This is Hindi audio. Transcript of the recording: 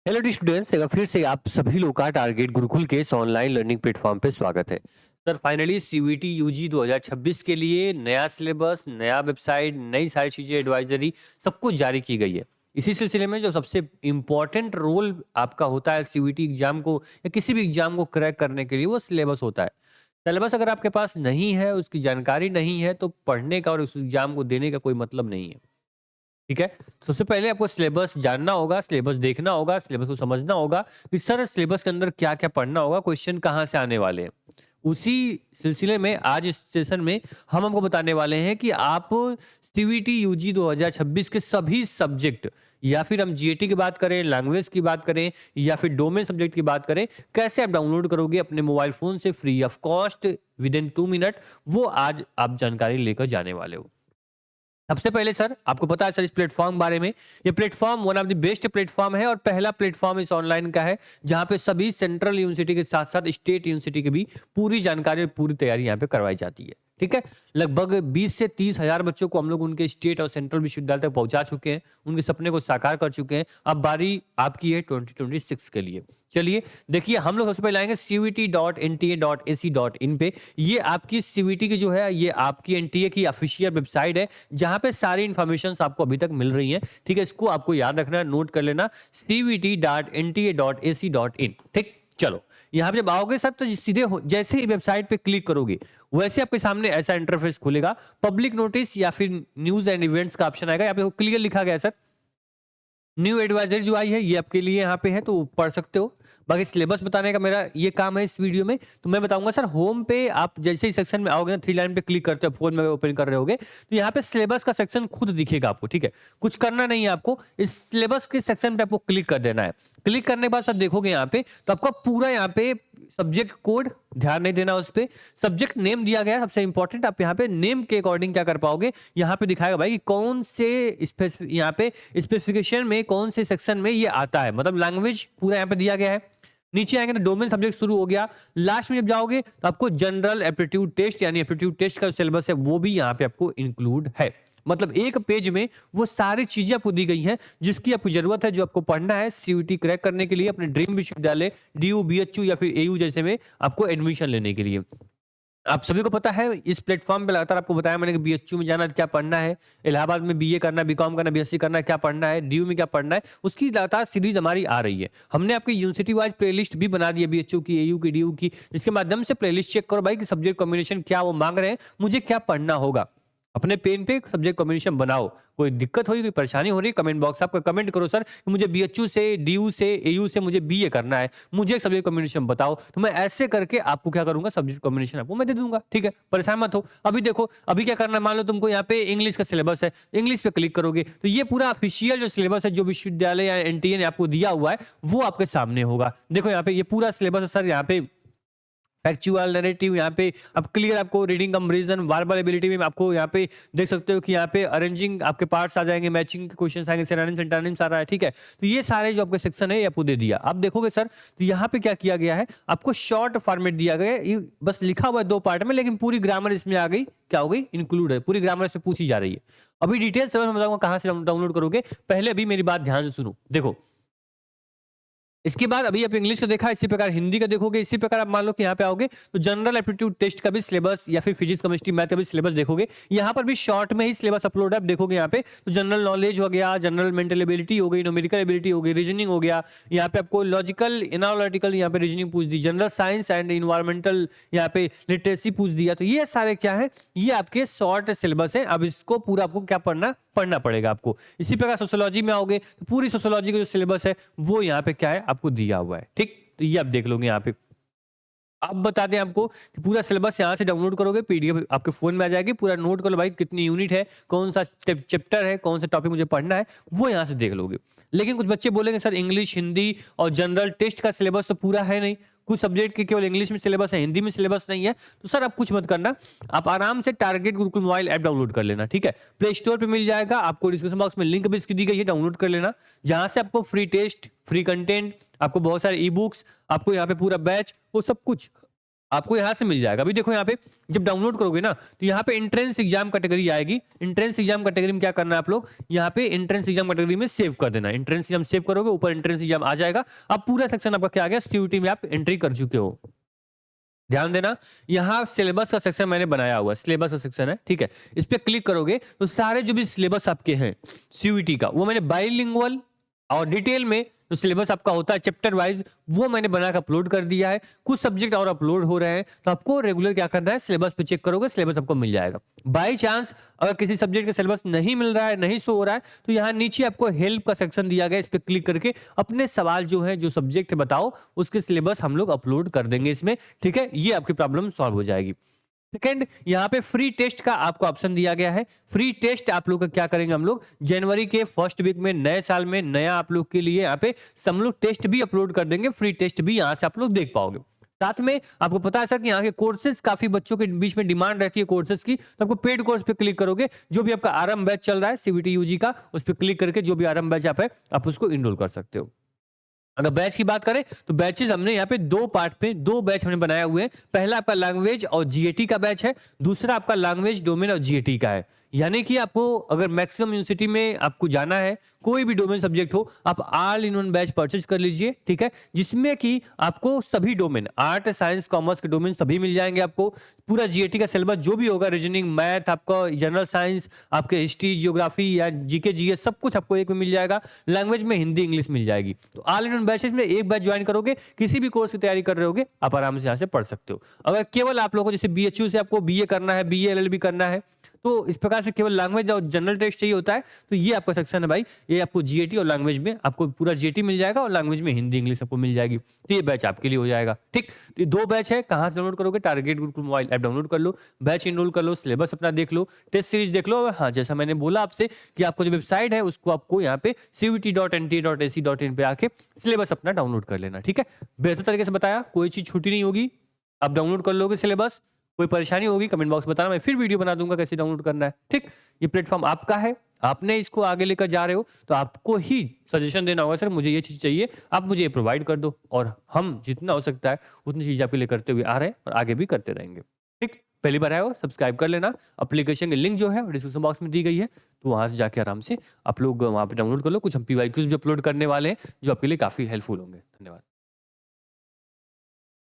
हेलो डी स्टूडेंट्स, एक बार फिर से आप सभी लोग का टारगेट गुरुकुल के इस ऑनलाइन लर्निंग प्लेटफॉर्म पे स्वागत है। सर फाइनली सीयूईटी यूजी 2026 के लिए नया सिलेबस, नया वेबसाइट, नई सारी चीजें, एडवाइजरी सब कुछ जारी की गई है। इसी सिलसिले में जो सबसे इम्पोर्टेंट रोल आपका होता है सीयूईटी एग्जाम को या किसी भी एग्जाम को क्रैक करने के लिए, वो सिलेबस होता है। सिलेबस अगर आपके पास नहीं है, उसकी जानकारी नहीं है, तो पढ़ने का और उस एग्जाम को देने का कोई मतलब नहीं है। ठीक है? सबसे पहले आपको सिलेबस जानना होगा, सिलेबस देखना होगा, सिलेबस को समझना होगा कि सर सिलेबस के अंदर क्या-क्या पढ़ना होगा, क्वेश्चन कहाँ से आने वाले हैं। उसी सिलसिले में आज इस सेशन में हम आपको बताने वाले हैं कि आप सीयूईटी यूजी 2026 के सभी सब्जेक्ट या फिर हम जीएटी की बात करें, लैंग्वेज की बात करें या फिर डोमेन सब्जेक्ट की बात करें, कैसे आप डाउनलोड करोगे अपने मोबाइल फ़ोन से free of cost with in 2 minute, वो आज आप जानकारी लेकर जाने वाले हो। सबसे पहले सर आपको पता है सर इस प्लेटफॉर्म बारे में। ये platform one of the best platform है और पहला प्लेटफॉर्म इस ऑनलाइन का है जहां पे सभी सेंट्रल यूनिवर्सिटी के साथ साथ स्टेट यूनिवर्सिटी की भी पूरी जानकारी और पूरी तैयारी यहाँ पे करवाई जाती है। ठीक है, लगभग 20 से 30 हजार बच्चों को हम लोग उनके स्टेट और सेंट्रल विश्वविद्यालय तक पहुंचा चुके हैं, उनके सपने को साकार कर चुके हैं। अब बारी आपकी है 2026 के लिए। चलिए देखिए, हम लोग सबसे पहले आएंगे cvt.nta.ac.in पे। ये आपकी सीवीटी की जो है, ये आपकी एनटीए की ऑफिशियल वेबसाइट है जहां पे सारी इंफॉर्मेशन आपको अभी तक मिल रही है। ठीक है, इसको आपको याद रखना है, नोट कर लेना, cvt.nta.ac.in। ठीक, चलो यहाँ पे जब आओगे सर तो सीधे जैसे ही वेबसाइट पे क्लिक करोगे वैसे आपके सामने ऐसा इंटरफेस खुलेगा। पब्लिक नोटिस या फिर न्यूज एंड इवेंट्स का ऑप्शन आएगा, यहाँ पे क्लियर लिखा गया है सर न्यू एडवाइजरी जो आई है ये आपके लिए यहाँ पे है, तो पढ़ सकते हो। बाकी सिलेबस बताने का मेरा ये काम है इस वीडियो में, तो मैं बताऊंगा सर होम पे आप जैसे ही सेक्शन में आओगे ना, 3 लाइन पे क्लिक करते हो, फोन में ओपन कर रहे होगे तो यहाँ पे सिलेबस का सेक्शन खुद दिखेगा आपको। ठीक है, कुछ करना नहीं है आपको, इस सिलेबस के सेक्शन पे आपको क्लिक कर देना है। क्लिक करने के बाद सर देखोगे यहाँ पे तो आपका पूरा यहाँ पे सब्जेक्ट कोड, ध्यान नहीं देना उस पे, सब्जेक्ट नेम दिया गया है सबसे इंपॉर्टेंट। आप यहाँ पे नेम के अकॉर्डिंग क्या कर पाओगे, यहाँ पे दिखाएगा भाई कि कौन से यहाँ पे स्पेसिफिकेशन में कौन से सेक्शन में ये आता है, मतलब लैंग्वेज पूरा यहाँ पे दिया गया है। नीचे आएंगे तो डोमेन सब्जेक्ट शुरू हो गया। लास्ट में जब जाओगे तो आपको जनरल एप्टीट्यूड टेस्ट यानी एप्टीट्यूड टेस्ट का सिलेबस है वो भी यहाँ पे आपको इंक्लूड है। मतलब एक पेज में वो सारी चीजें आपको दी गई हैं जिसकी आपको जरूरत है, जो आपको पढ़ना है सीयूटी क्रैक करने के लिए अपने ड्रीम विश्वविद्यालय डीयू, बीएचयू या फिर एयू जैसे में आपको एडमिशन लेने के लिए। आप सभी को पता है इस प्लेटफॉर्म पे लगातार आपको बताया मैंने कि बीएचयू में जाना है, क्या पढ़ना है, इलाहाबाद में बीए करना है, बीकॉम करना है, बीएससी करना है, क्या पढ़ना है, डीयू में क्या पढ़ना है, उसकी लगातार सीरीज हमारी आ रही है। हमने आपकी यूनिवर्सिटी वाइज प्लेलिस्ट भी बना दी है, बीएचयू की, एयू की, डीयू की, जिसके माध्यम से प्लेलिस्ट चेक करो भाई कि सब्जेक्ट कॉम्बिनेशन क्या वो मांग रहे हैं, मुझे क्या पढ़ना होगा। अपने पेन पे सब्जेक्ट कॉम्बिनेशन बनाओ। कोई दिक्कत हो रही, कोई परेशानी हो रही है, कमेंट बॉक्स आपका कमेंट करो सर कि मुझे बीएचयू से, डीयू से, एयू से मुझे बीए करना है, मुझे एक सब्जेक्ट कॉम्बिनेशन बताओ, तो मैं ऐसे करके आपको क्या करूंगा, सब्जेक्ट कॉम्बिनेशन आपको मैं दे दूंगा। ठीक है, परेशान मत हो। अभी देखो अभी क्या करना है, मान लो तुमको यहाँ पे इंग्लिश का सिलेबस है, इंग्लिश पे क्लिक करोगे तो ये पूरा ऑफिशियल जो सिलेबस है जो विश्वविद्यालय या एनटीए ने आपको दिया हुआ है वो आपके सामने होगा। देखो यहाँ पे ये पूरा सिलेबस है सर, यहाँ पे फैक्चुअल नैरेटिव, यहाँ पे अब क्लियर आपको रीडिंग कंपैरिजन, वर्बल एबिलिटी में आपको यहाँ पे देख सकते हो कि यहाँ पे अरेंजिंग आपके पार्ट्स आ जाएंगे, मैचिंग के क्वेश्चंस आएंगे, सिनोनिम्स एंटोनिम्स आ रहा है। ठीक है, तो ये सारे जो आपके सेक्शन है ये आपको दे दिया। अब देखोगे सर तो यहाँ पे क्या किया गया है, आपको शॉर्ट फॉर्मेट दिया गया है, ये बस लिखा हुआ है 2 पार्ट में, लेकिन पूरी ग्रामर इसमें आ गई, क्या हो गई, इंक्लूड है, पूरी ग्रामर इसमें पूछी जा रही है। अभी डिटेल्स मैं बताऊंगा कहाँ से डाउनलोड करोगे, पहले अभी मेरी बात ध्यान से सुनो। देखो इसके बाद अभी आप इंग्लिश का देखा, इसी प्रकार हिंदी का देखोगे, इसी प्रकार आप मान लो कि यहाँ पे आओगे तो जनरल एप्टीट्यूड टेस्ट का भी सिलेबस या फिर फिजिक्स, केमिस्ट्री, मैथ का भी सिलेबस देखोगे। यहाँ पर भी शॉर्ट में ही सिलेबस अपलोड है, आप देखोगे यहाँ पे तो जनरल नॉलेज हो गया, जनरल मेंटल एबिलिटी हो गई, न्यूमेरिकल एबिलिटी हो गई, रीजनिंग हो गया, यहाँ पे आपको लॉजिकल एनालिटिकल यहाँ पे रीजनिंग पूछ दी, जनरल साइंस एंड इन्वायरमेंटल यहाँ पे लिटरेसी पूछ दिया। तो ये सारे क्या है, ये आपके शॉर्ट सिलेबस है। अब इसको पूरा आपको क्या पढ़ना पड़ेगा आपको। इसी प्रकार सोशियोलॉजी में आओगे तो पूरी सोशियोलॉजी का जो सिलेबस है वो यहाँ पे क्या है आपको दिया हुआ है। ठीक, तो ये आप देख लोगे यहाँ पे। अब बताते हैं आपको कि पूरा सिलेबस यहाँ से डाउनलोड करोगे, पीडीएफ आपके फोन में आ जाएगी, पूरा नोट कर लो भाई कितनी यूनिट है, कौन सा चैप्टर है, कौन सा टॉपिक मुझे पढ़ना है, वो यहाँ से देख लोगे। लेकिन कुछ बच्चे बोलेंगे सर इंग्लिश, हिंदी और जनरल टेस्ट का सिलेबस तो पूरा है नहीं, कुछ सब्जेक्ट के केवल इंग्लिश में सिलेबस है, हिंदी में सिलेबस नहीं है, तो सर आप कुछ मत करना, आप आराम से target Gurukul mobile app download कर लेना। ठीक है, प्ले स्टोर पे मिल जाएगा, आपको डिस्क्रिप्शन बॉक्स में लिंक भी इसकी दी गई है, डाउनलोड कर लेना, जहां से आपको फ्री टेस्ट, फ्री कंटेंट, आपको बहुत सारे ई बुक्स, आपको यहाँ पे पूरा बैच, वो सब कुछ आपको यहाँ से मिल जाएगा। अभी देखो यहाँ पे जब डाउनलोड करोगे ना तो यहाँ पे एंट्रेंस एग्जाम कैटेगरी आएगी। एंट्रेंस एग्जाम कैटेगरी में क्या करना है आप लोग, यहाँ पे एंट्रेंस एग्जाम कैटेगरी में सेव कर देना है। एंट्रेंस एग्जाम सेव करोगे, ऊपर एंट्रेंस एग्जाम आ जाएगा। अब पूरा सेक्शन आपका क्या आ गया, सीयूटी में आप एंट्री कर चुके हो। ध्यान देना, यहाँ सिलेबस का सेक्शन मैंने बनाया हुआ है, सिलेबस का सेक्शन है, ठीक है। इस पे क्लिक करोगे तो सारे जो भी सिलेबस आपके हैं सीयूटी का, वो मैंने बाइलिंगुअल और डिटेल में जो सिलेबस आपका होता है चैप्टर वाइज, वो मैंने बना के अपलोड कर दिया है। कुछ सब्जेक्ट और अपलोड हो रहे हैं, तो आपको रेगुलर क्या करना है, सिलेबस पे चेक करोगे, सिलेबस आपको मिल जाएगा। बाई चांस अगर किसी सब्जेक्ट का सिलेबस नहीं मिल रहा है, नहीं शो हो रहा है, तो यहाँ नीचे आपको हेल्प का सेक्शन दिया गया, इस पे क्लिक करके अपने सवाल जो है, जो सब्जेक्ट बताओ, उसके सिलेबस हम लोग अपलोड कर देंगे इसमें, ठीक है। ये आपकी प्रॉब्लम सॉल्व हो जाएगी। सेकेंड, यहाँ पे फ्री टेस्ट का आपको ऑप्शन दिया गया है। फ्री टेस्ट आप लोग का क्या करेंगे, हम लोग जनवरी के फर्स्ट वीक में, नए साल में नया आप लोग के लिए यहाँ पे हम लोग टेस्ट भी अपलोड कर देंगे। फ्री टेस्ट भी यहाँ से आप लोग देख पाओगे। साथ में आपको पता है सर कि यहाँ के कोर्सेज काफी बच्चों के बीच में डिमांड रहती है कोर्सेज की, तो आपको पेड कोर्स पे क्लिक करोगे, जो भी आपका आरएम बैच चल रहा है सीबीटी यूजी का, उस पर क्लिक करके जो भी आरएम बैच आप है, आप उसको इनरोल कर सकते हो। अगर बैच की बात करें तो बैचेस हमने यहाँ पे दो पार्ट पे दो बैच हमने बनाए हुए हैं। पहला आपका लैंग्वेज और जीएटी का बैच है, दूसरा आपका लैंग्वेज डोमेन और जीएटी का है। यानी कि आपको अगर मैक्सिमम यूनिवर्सिटी में आपको जाना है, कोई भी डोमेन सब्जेक्ट हो, आप all in one batch purchase कर लीजिए, ठीक है, जिसमें कि आपको सभी डोमेन, आर्ट साइंस कॉमर्स के डोमेन सभी मिल जाएंगे। आपको पूरा जीएटी का सिलेबस जो भी होगा, रीजनिंग, मैथ, आपका जनरल साइंस, आपके हिस्ट्री, जियोग्राफी या जीके जीएस, सब कुछ आपको एक में मिल जाएगा। लैंग्वेज में हिंदी इंग्लिश मिल जाएगी। तो ऑल इन वन बैचेस में एक बैच ज्वाइन करोगे, किसी भी कोर्स की तैयारी कर रहे होगे, आप आराम से यहाँ से पढ़ सकते हो। अगर केवल आप लोगों को जैसे बीएचयू से आपको बीए करना है, बीए एलएलबी करना है, तो इस प्रकार से केवल लैंग्वेज और जनरल टेस्ट चाहिए होता है, तो ये आपका सेक्शन है भाई। ये आपको जीएटी और लैंग्वेज में आपको पूरा जीएटी मिल जाएगा और लैंग्वेज में हिंदी इंग्लिश आपको मिल जाएगी। तो ये बैच आपके लिए हो जाएगा, ठीक। तो ये दो बैच है, कहाँ से डाउनलोड करोगे, target Gurukul mobile app download कर लो, बैच इनरोल कर लो, सिलेबस अपना देख लो, टेस्ट सीरीज देख लो। हाँ, जैसा मैंने बोला आपसे कि आपको जो वेबसाइट है उसको आपको यहाँ पे cvt.nt.ac.in पे आके सिलेबस अपना डाउनलोड कर लेना, ठीक है। बेहतर तरीके से बताया, कोई चीज छूटी नहीं होगी, आप डाउनलोड कर लोगे सिलेबस। कोई परेशानी होगी कमेंट बॉक्स में बताना, मैं फिर वीडियो बना दूंगा कैसे डाउनलोड करना है, ठीक। ये प्लेटफॉर्म आपका है, आपने इसको आगे लेकर जा रहे हो, तो आपको ही सजेशन देना होगा, सर मुझे ये चीज चाहिए, आप मुझे ये प्रोवाइड कर दो, और हम जितना हो सकता है उतनी चीज आपके लिए करते हुए आ रहे हैं और आगे भी करते रहेंगे, ठीक। पहली बार आए हो सब्सक्राइब कर लेना। एप्लीकेशन की लिंक जो है डिस्क्रिप्शन बॉक्स में दी गई है, तो वहां से जाके आराम से आप लोग वहां पे डाउनलोड कर लो। कुछ हम पीवाईक्यूज भी अपलोड करने वाले हैं जो आपके लिए काफी हेल्पफुल होंगे। धन्यवाद।